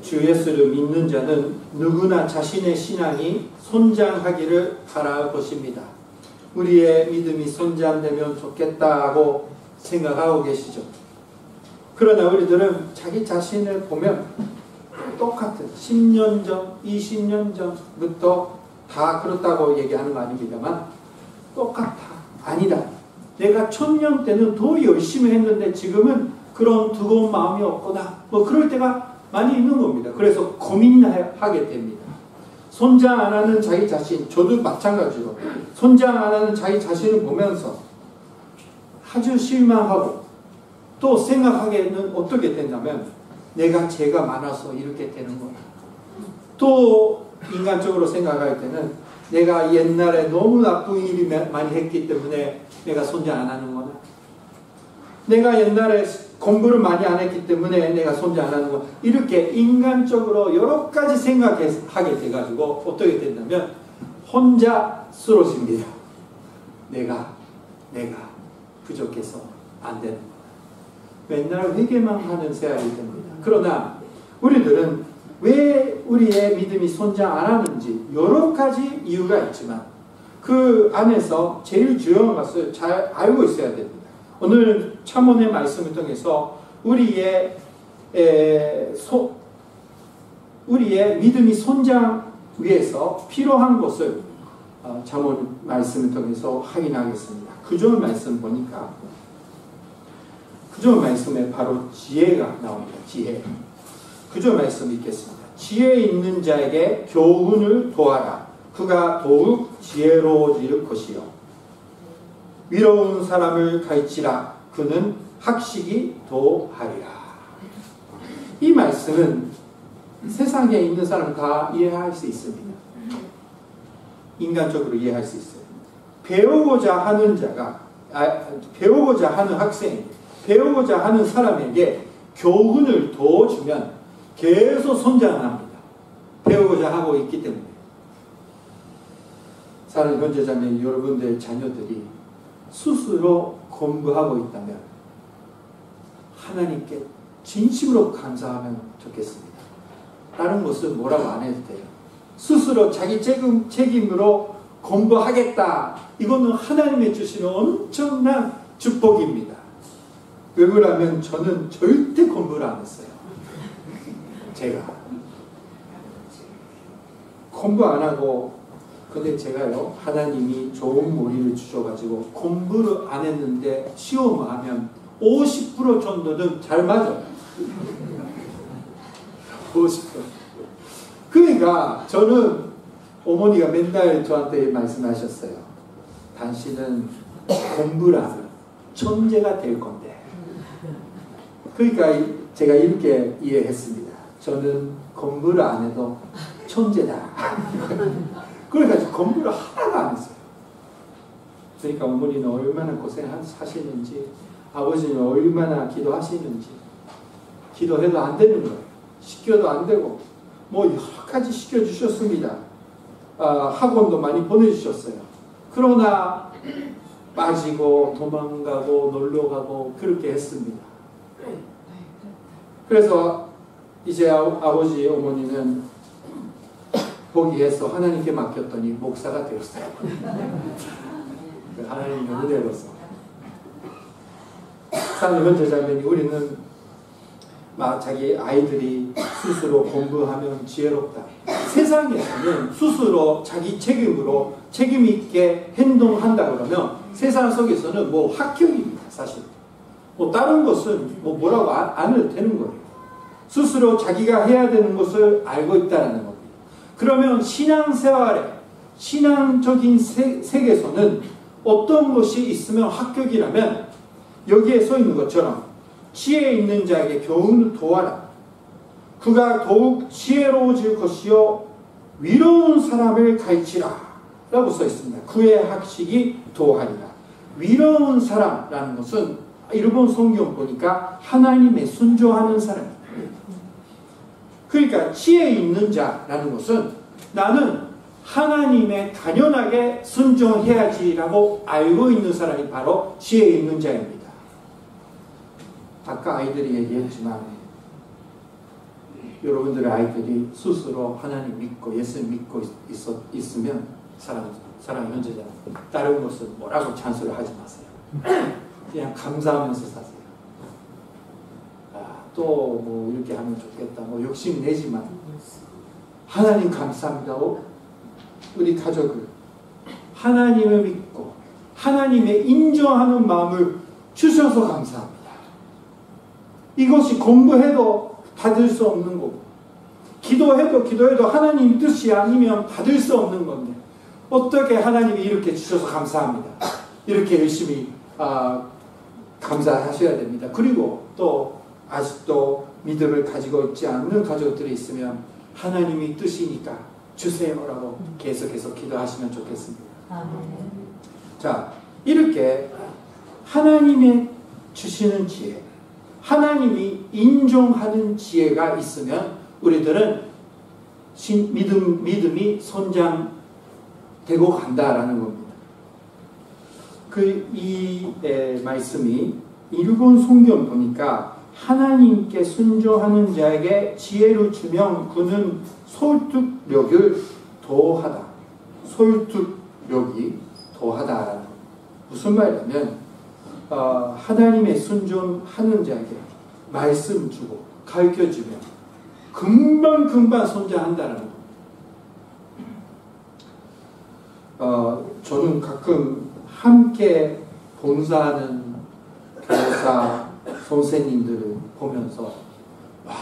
주 예수를 믿는 자는 누구나 자신의 신앙이 손장하기를 바라보십니다. 우리의 믿음이 손장되면 좋겠다고 생각하고 계시죠. 그러나 우리들은 자기 자신을 보면 똑같은 10년 전, 20년 전부터 다 그렇다고 얘기하는 거 아닙니다만 똑같아. 아니다. 내가 1000년 때는 더 열심히 했는데 지금은 그런 두꺼운 마음이 없거나 뭐 그럴 때가 많이 있는 겁니다. 그래서 고민하게 됩니다. 손장 안 하는 자기 자신, 저도 마찬가지로 손장 안 하는 자기 자신을 보면서 아주 실망하고 또 생각하기에는 어떻게 되냐면 내가 죄가 많아서 이렇게 되는 거야. 또 인간적으로 생각할 때는 내가 옛날에 너무 나쁜 일이 많이 했기 때문에 내가 손장 안 하는 거나 내가 옛날에 공부를 많이 안 했기 때문에 내가 손장 안 하는 거 이렇게 인간적으로 여러 가지 생각하게 돼가지고 어떻게 된다면 혼자 쓰러집니다. 내가 부족해서 안 되는 거야. 맨날 회개만 하는 생활이 됩니다. 그러나 우리들은 왜 우리의 믿음이 손장 안 하는지 여러 가지 이유가 있지만 그 안에서 제일 중요한 것을 잘 알고 있어야 됩니다. 오늘 참원의 말씀을 통해서 우리의 믿음이 손장 위해서 필요한 것을 참원 말씀을 통해서 확인하겠습니다. 구절 말씀 보니까 구절 말씀에 바로 지혜가 나옵니다. 지혜. 구절 말씀 읽겠습니다. 지혜 있는 자에게 교훈을 도하라. 그가 더욱 지혜로워질 것이요. 위로운 사람을 가르치라. 그는 학식이 더하리라. 이 말씀은 세상에 있는 사람 다 이해할 수 있습니다. 인간적으로 이해할 수 있어요. 배우고자 하는 자가, 배우고자 하는 학생, 배우고자 하는 사람에게 교훈을 더 주면 계속 성장합니다. 배우고자 하고 있기 때문에. 사랑하는 형제자매 여러분들 자녀들이 스스로 공부하고 있다면 하나님께 진심으로 감사하면 좋겠습니다. 다른 것은 뭐라고 안 해도 돼요. 스스로 자기 책임으로 공부하겠다. 이거는 하나님이 주시는 엄청난 축복입니다. 왜 그러냐면 저는 절대 공부를 안 했어요. 제가 공부 안 하고 근데 제가요 하나님이 좋은 머리를 주셔가지고 공부를 안 했는데 시험을 하면 50% 정도는 잘 맞아요. 50%. 그러니까 저는 어머니가 맨날 저한테 말씀하셨어요. 당신은 공부를 하면 천재가 될 건데. 그러니까 제가 이렇게 이해했습니다. 저는 공부를 안 해도 천재다. 그러니까 공부를 하나도 안 했어요. 그러니까 어머니는 얼마나 고생하시는지 아버지는 얼마나 기도하시는지 기도해도 안 되는 거예요. 시켜도 안 되고 뭐 여러 가지 시켜주셨습니다. 학원도 많이 보내주셨어요. 그러나 빠지고 도망가고 놀러가고 그렇게 했습니다. 그래서 이제 아버지 어머니는 포기해서 하나님께 맡겼더니 목사가 되었어요. 하나님의 은혜로서. 사랑하는 형제자매니 우리는 자기 아이들이 스스로 공부하면 지혜롭다. 세상에서는 스스로 자기 책임으로 책임 있게 행동한다 그러면 세상 속에서는 뭐 합격입니다. 사실. 뭐 다른 것은 뭐라고 안 해도 되는 거예요. 스스로 자기가 해야 되는 것을 알고 있다는 겁니다. 그러면 신앙생활에 신앙적인 세계에서는 어떤 것이 있으면 합격이라면 여기에 써 있는 것처럼 지혜 있는 자에게 교훈을 도하라. 그가 더욱 지혜로워질 것이요 위로운 사람을 가르치라 라고 써 있습니다. 그의 학식이 도하리라. 위로운 사람라는 것은 일본 성경 보니까 하나님의 순종하는 사람입니다. 그러니까 지혜 있는 자라는 것은 나는 하나님의 당연하게 순종해야지라고 알고 있는 사람이 바로 지혜 있는 자입니다. 아까 아이들이 얘기했지만 여러분들의 아이들이 스스로 하나님 믿고 예수님 믿고 있으면 사랑하는 형제자, 다른 것은 뭐라고 찬스를 하지 마세요. 그냥 감사하면서 사세요. 또 뭐 이렇게 하면 좋겠다, 뭐 욕심 내지만 하나님 감사합니다. 우리 가족을 하나님을 믿고 하나님의 인정하는 마음을 주셔서 감사합니다. 이것이 공부해도 받을 수 없는 거고, 기도해도 하나님 뜻이 아니면 받을 수 없는 건데, 어떻게 하나님이 이렇게 주셔서 감사합니다. 이렇게 열심히 감사하셔야 됩니다. 그리고 또 아직도 믿음을 가지고 있지 않는 가족들이 있으면 하나님이 뜻이니까 주세요라고 계속해서 기도하시면 좋겠습니다. 자, 이렇게 하나님의 주시는 지혜, 하나님이 인정하는 지혜가 있으면 우리들은 믿음이 손장되고 간다라는 겁니다. 이 말씀이 일본 성경 보니까 하나님께 순종하는 자에게 지혜를 주면 그는 설득력을 더하다. 설득력이 더하다라는 것. 무슨 말이냐면 하나님의 순종하는 자에게 말씀 주고 가르쳐주면 금방 손자한다는 것. 저는 가끔 함께 봉사하는 교사 선생님들을 보면서 와,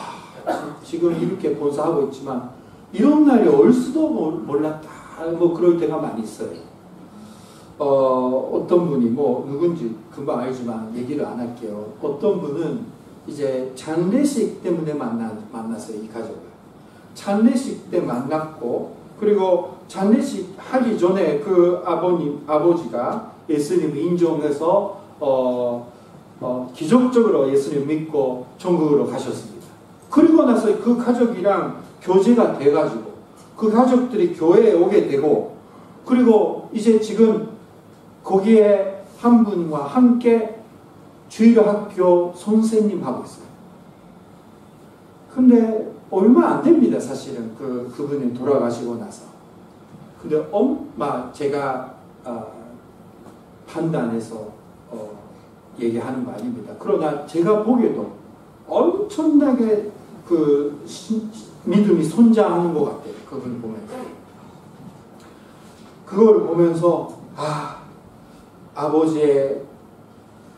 지금 이렇게 봉사하고 있지만 이런 날이 올 수도 몰랐다, 뭐 그럴 때가 많이 있어요. 어떤 분이 뭐 누군지 금방 알지만 얘기를 안 할게요. 어떤 분은 이제 장례식 때문에 만났어요. 이 가족을 장례식 때 만났고, 그리고 장례식 하기 전에 그 아버지가 예수님을 인정해서 기적적으로 예수님 믿고 천국으로 가셨습니다. 그리고 나서 그 가족이랑 교제가 돼가지고 그 가족들이 교회에 오게 되고, 그리고 이제 지금 거기에 한 분과 함께 주일학교 선생님 하고 있어요. 근데 얼마 안 됩니다. 사실은 그분이 돌아가시고 나서. 근데 제가 판단해서 얘기하는 거 아닙니다. 그러나 제가 보기에도 엄청나게 믿음이 손자하는 것 같아요. 그걸 보면서. 그걸 보면서 아버지의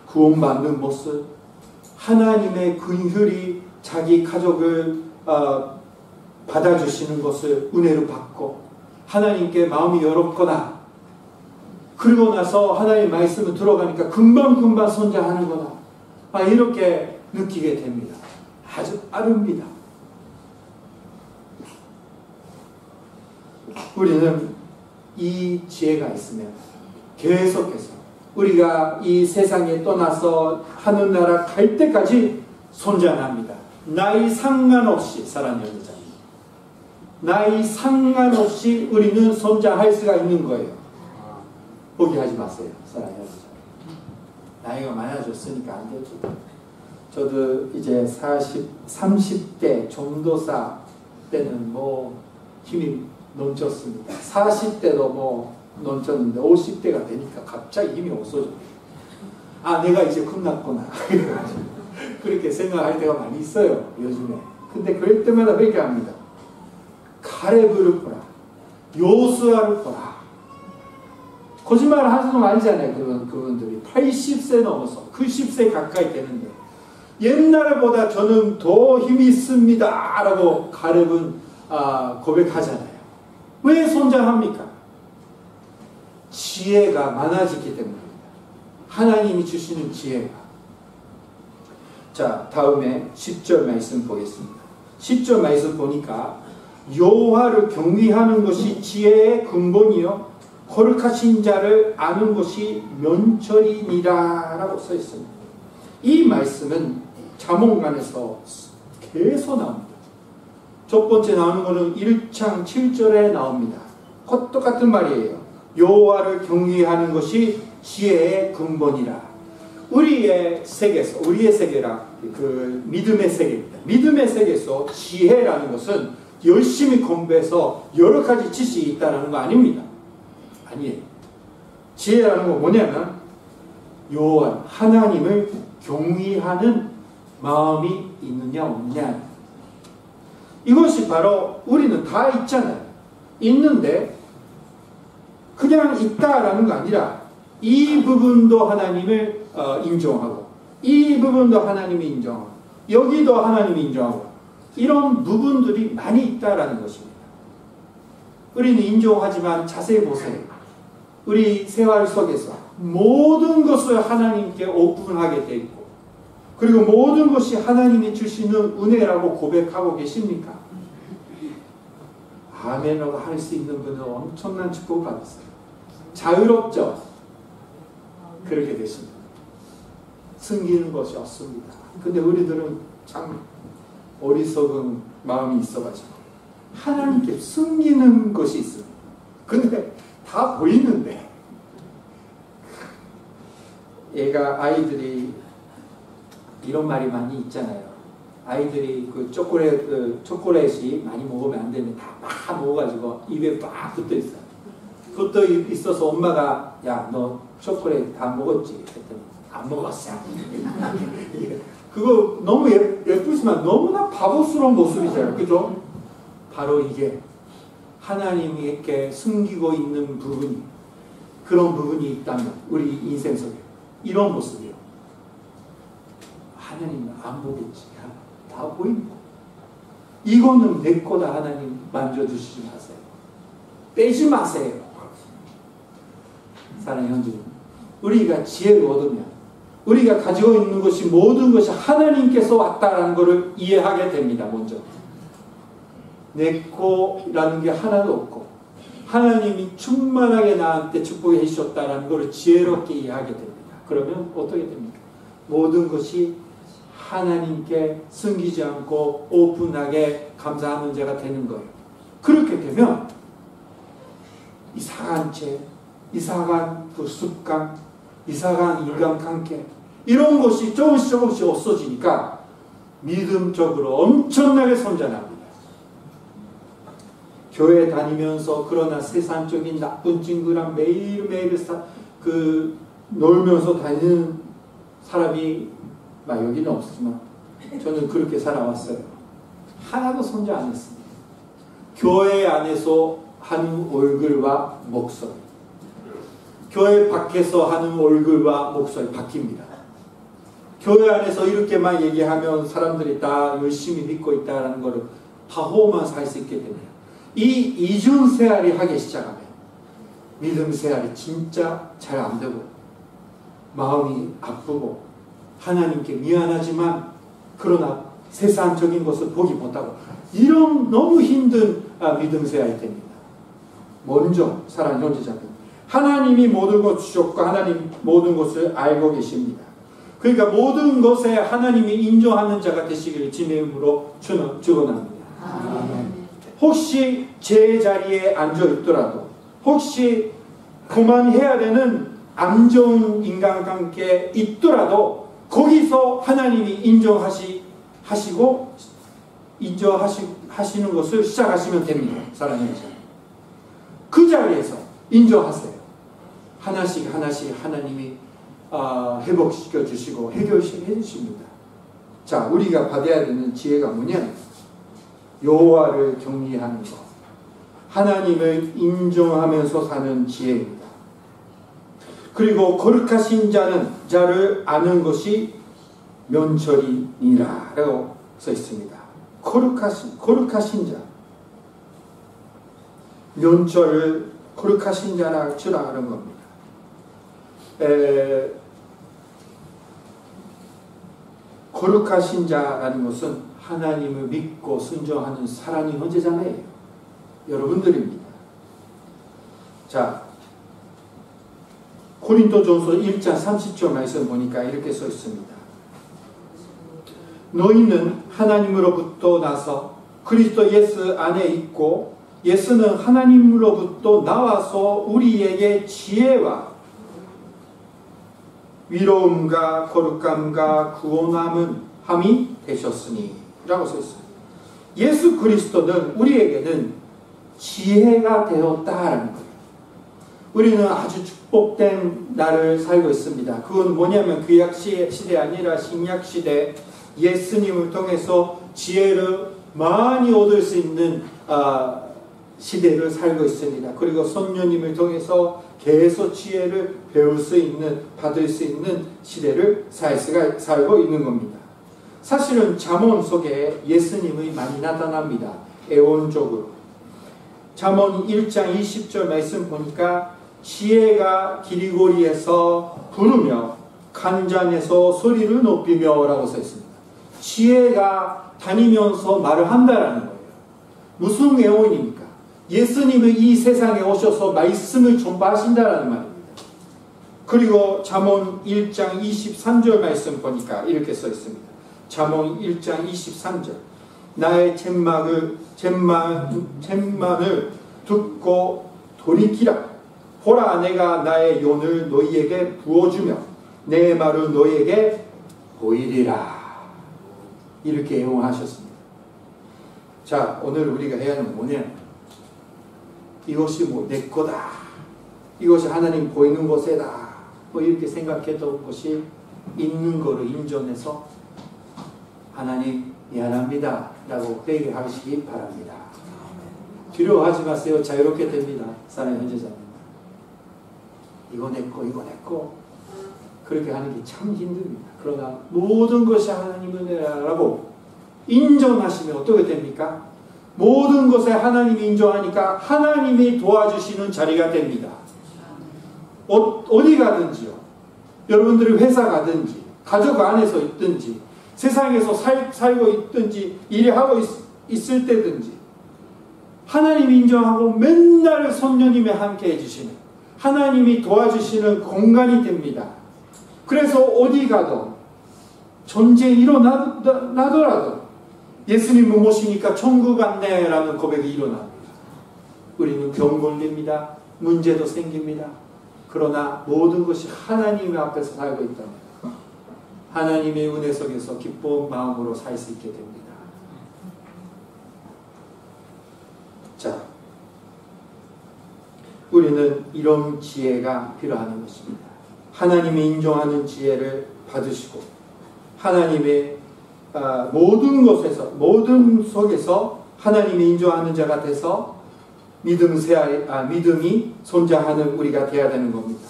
구원받는 모습, 하나님의 긍휼이 자기 가족을 받아주시는 것을 은혜로 받고 하나님께 마음이 열었거나, 그리고 나서 하나님의 말씀을 들어가니까 금방 손자하는구나, 이렇게 느끼게 됩니다. 아주 빠릅니다. 우리는 이 지혜가 있으면 계속해서 우리가 이 세상에 떠나서 하늘나라 갈 때까지 손자합니다. 나이 상관없이, 사랑하는 여자님, 나이 상관없이 우리는 손자할 수가 있는 거예요. 포기하지 마세요, 사랑하는 여자님. 나이가 많아졌으니까 안 되죠. 저도 이제 30대 전도사 때는 뭐 힘이 넘쳤습니다. 40대도 뭐 넘쳤는데 50대가 되니까 갑자기 힘이 없어져. 내가 이제 끝났구나. 그렇게 생각할 때가 많이 있어요, 요즘에. 근데 그럴 때마다 그렇게 합니다. 가렙을 보라, 요수아를 보라. 거짓말을 하는 건 아니잖아요. 그분들이 80세 넘어서 90세 가까이 되는데 옛날보다 저는 더 힘이 있습니다 라고 가렙은 고백하잖아요. 왜 손자합니까? 지혜가 많아지기 때문입니다. 하나님이 주시는 지혜가. 자, 다음에 10절 말씀 보겠습니다. 10절 말씀 보니까 여호와를 경외하는 것이 지혜의 근본이요 거룩하신 자를 아는 것이 면철이니라 라고 써 있습니다. 이 말씀은 잠언간에서 계속 나옵니다. 첫 번째 나오는 것은 1장 7절에 나옵니다. 똑같은 말이에요. 여호와를 경외하는 것이 지혜의 근본이라. 우리의 세계에서, 우리의 세계라 그 믿음의 세계입니다. 믿음의 세계에서 지혜라는 것은 열심히 공부해서 여러 가지 지식이 있다는 거 아닙니다. 아니에요. 지혜라는 건 뭐냐면 여호와 하나님을 경외하는 마음이 있느냐 없느냐. 이것이 바로 우리는 다 있잖아요. 있는데 그냥 있다라는 거 아니라 이 부분도 하나님을 인정하고 이 부분도 하나님이 인정하고 여기도 하나님이 인정하고 이런 부분들이 많이 있다라는 것입니다. 우리는 인정하지만 자세히 보세요. 우리 생활 속에서 모든 것을 하나님께 오픈하게 돼 있고 그리고 모든 것이 하나님이 주시는 은혜라고 고백하고 계십니까? 아멘으로 할 수 있는 분은 엄청난 축복을 받았어요. 자유롭죠? 그렇게 되십니다. 숨기는 것이 없습니다. 근데 우리들은 참 어리석은 마음이 있어가지고 하나님께 숨기는 것이 있습니다. 근데 다 보이는데 아이들이 이런 말이 많이 있잖아요. 아이들이 그 초콜릿이 많이 먹으면 안 되는데 다 먹어가지고 입에 빡 붙어 있어요. 붙어 있어서 엄마가 야, 너 초콜릿 다 먹었지? 했더니 안 먹었어. 그거 너무 예쁘지만 너무나 바보스러운 모습이잖아요. 그죠? 바로 이게 하나님께 숨기고 있는 부분이 그런 부분이 있다면 우리 인생 속에 이런 모습이요. 하나님은 안 보겠지. 다 보입니다. 이거는 내 거다. 하나님 만져주시지 마세요. 빼지 마세요. 사랑하는 형제님, 우리가 지혜를 얻으면 우리가 가지고 있는 것이 모든 것이 하나님께서 왔다라는 것을 이해하게 됩니다. 먼저 내 거라는 게 하나도 없고 하나님이 충만하게 나한테 축복해 주셨다라는 것을 지혜롭게 이해하게 됩니다. 그러면 어떻게 됩니까? 모든 것이 하나님께 숨기지 않고 오픈하게 감사하는 자가 되는 거예요. 그렇게 되면 이상한 죄, 이상한 그 습관, 이상한 인간관계 이런 것이 조금씩 없어지니까 믿음적으로 엄청나게 선전합니다. 교회 다니면서 그러나 세상적인 나쁜 친구랑 매일매일 놀면서 다니는 사람이 여기는 없지만 저는 그렇게 살아왔어요. 하나도 선전 안 했습니다. 교회 안에서 하는 얼굴과 목소리, 교회 밖에서 하는 얼굴과 목소리 바뀝니다. 교회 안에서 이렇게만 얘기하면 사람들이 다 열심히 믿고 있다는 것을 파호만 할 수 있게 됩니다. 이 이중 세알이 하기 시작하면 믿음 세알이 진짜 잘 안 되고 마음이 아프고 하나님께 미안하지만 그러나 세상적인 것을 보기 못하고 이런 너무 힘든 믿음 세알이 됩니다. 먼저 사랑하는 형제자매, 하나님이 모든 것을 주셨고 하나님 모든 것을 알고 계십니다. 그러니까 모든 것에 하나님이 인정하는 자가 되시기를 주님의 이름으로 축원합니다. 혹시 제 자리에 앉아 있더라도 혹시 그만해야 되는 안 좋은 인간관계에 있더라도 거기서 하나님이 인정하시는 것을 시작하시면 됩니다. 사랑하는 자, 그 자리에서 인정하세요. 하나씩 하나님이 회복시켜 주시고 해결해 주십니다. 자, 우리가 받아야 되는 지혜가 뭐냐? 여호와를 경외하는 것, 하나님을 인정하면서 사는 지혜입니다. 그리고 거룩하신 자를 아는 것이 면철이니라 라고 써 있습니다. 거룩하신 자, 면철을 거룩하신 자라 하는 겁니다. 거룩하신 자라는 것은 하나님을 믿고 순종하는 사랑의 형제자매예요. 여러분들입니다. 자, 고린도전서 1장 30절 말씀 보니까 이렇게 써 있습니다. 너희는 하나님으로부터 나서 그리스도 예수 안에 있고 예수는 하나님으로부터 나와서 우리에게 지혜와 위로움과 거룩함과 구원함이 되셨으니 라고 써있어요. 예수 그리스도는 우리에게는 지혜가 되었다라는 거예요. 우리는 아주 축복된 날을 살고 있습니다. 그건 뭐냐면 구약 시대 아니라 신약 시대 예수님을 통해서 지혜를 많이 얻을 수 있는 시대를 살고 있습니다. 그리고 선녀님을 통해서 계속 지혜를 배울 수 있는, 받을 수 있는 시대를 살고 있는 겁니다. 사실은 잠언 속에 예수님이 많이 나타납니다. 애원적으로. 잠언 1장 20절 말씀 보니까 지혜가 길거리에서 부르며 간장에서 소리를 높이며 라고 써 있습니다. 지혜가 다니면서 말을 한다라는 거예요. 무슨 애원입니까? 예수님이 이 세상에 오셔서 말씀을 전파하신다라는 말입니다. 그리고 잠언 1장 23절 말씀 보니까 이렇게 써 있습니다. 잠언 1장 23절 나의 젬망을 듣고 돌이키라. 보라 내가 나의 연을 너희에게 부어주며 내 말을 너희에게 보이리라. 이렇게 애용하셨습니다. 자, 오늘 우리가 해야 하는 건 뭐냐? 이것이 내 거다. 이것이 하나님 보이는 곳에다. 이렇게 생각했던 것이 있는 거를 인정해서 하나님 미안합니다 라고 회개하시기 바랍니다. 두려워하지 마세요. 자유롭게 됩니다. 사랑하는 형제자매. 이거 내 거, 이거 내 거. 그렇게 하는 게 참 힘듭니다. 그러나 모든 것이 하나님의 은혜라고 인정하시면 어떻게 됩니까? 모든 것에 하나님이 인정하니까 하나님이 도와주시는 자리가 됩니다. 어디 가든지요. 여러분들이 회사 가든지 가족 안에서 있든지 세상에서 살고 있든지 일하고 있을 때든지 하나님이 인정하고 맨날 선녀님이 함께 해주시는 하나님이 도와주시는 공간이 됩니다. 그래서 어디 가도 전쟁이 일어나더라도 예수님을 모시니까 천국 갔네라는 고백이 일어납니다. 우리는 병 걸립니다. 문제도 생깁니다. 그러나 모든 것이 하나님 앞에서 살고 있다면 하나님의 은혜 속에서 기쁜 마음으로 살 수 있게 됩니다. 자, 우리는 이런 지혜가 필요한 것입니다. 하나님이 인정하는 지혜를 받으시고 하나님의 모든 것에서 모든 속에서 하나님이 인정하는 자가 돼서 믿음이 손자하는 우리가 되어야 되는 겁니다.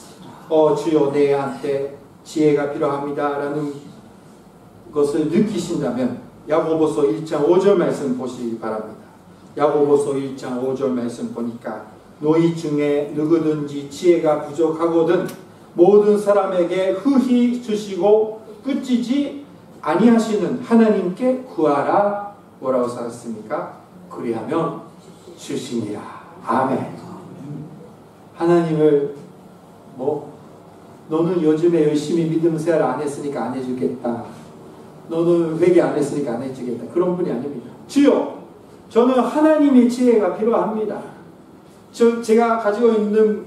주여 내한테 지혜가 필요합니다 라는 것을 느끼신다면 야고보서 1장 5절 말씀 보시기 바랍니다. 야고보서 1장 5절 말씀 보니까 너희 중에 누구든지 지혜가 부족하거든 모든 사람에게 흠히 주시고 끝이지 아니하시는 하나님께 구하라. 뭐라고 썼습니까? 그리하면 주시니라. 아멘. 하나님을 너는 요즘에 열심히 믿음 생활 안 했으니까 안 해주겠다. 너는 회개 안 했으니까 안 해주겠다. 그런 분이 아닙니다. 주여, 저는 하나님의 지혜가 필요합니다. 제가 가지고 있는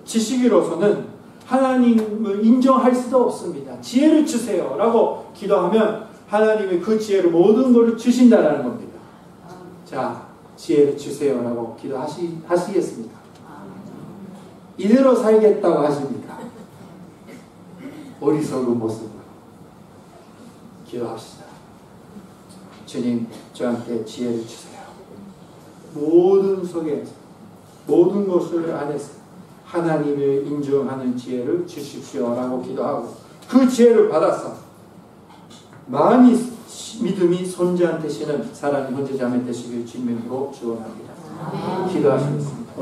지식으로서는 하나님을 인정할 수도 없습니다. 지혜를 주세요 라고 기도하면 하나님이 그 지혜로 모든 것을 주신다는 겁니다. 자, 지혜를 주세요 라고 기도하시겠습니까? 이대로 살겠다고 하십니까? 어리석은 모습으로 기도합시다. 주님, 저한테 지혜를 주세요. 모든 속에서 모든 것을 안에서 하나님을 인정하는 지혜를 주십시오 라고 기도하고 그 지혜를 받아서 많이 믿음이 손자한 되시는 사랑의 형제자매 되시길 주님으로 축원합니다. 기도하시겠습니다.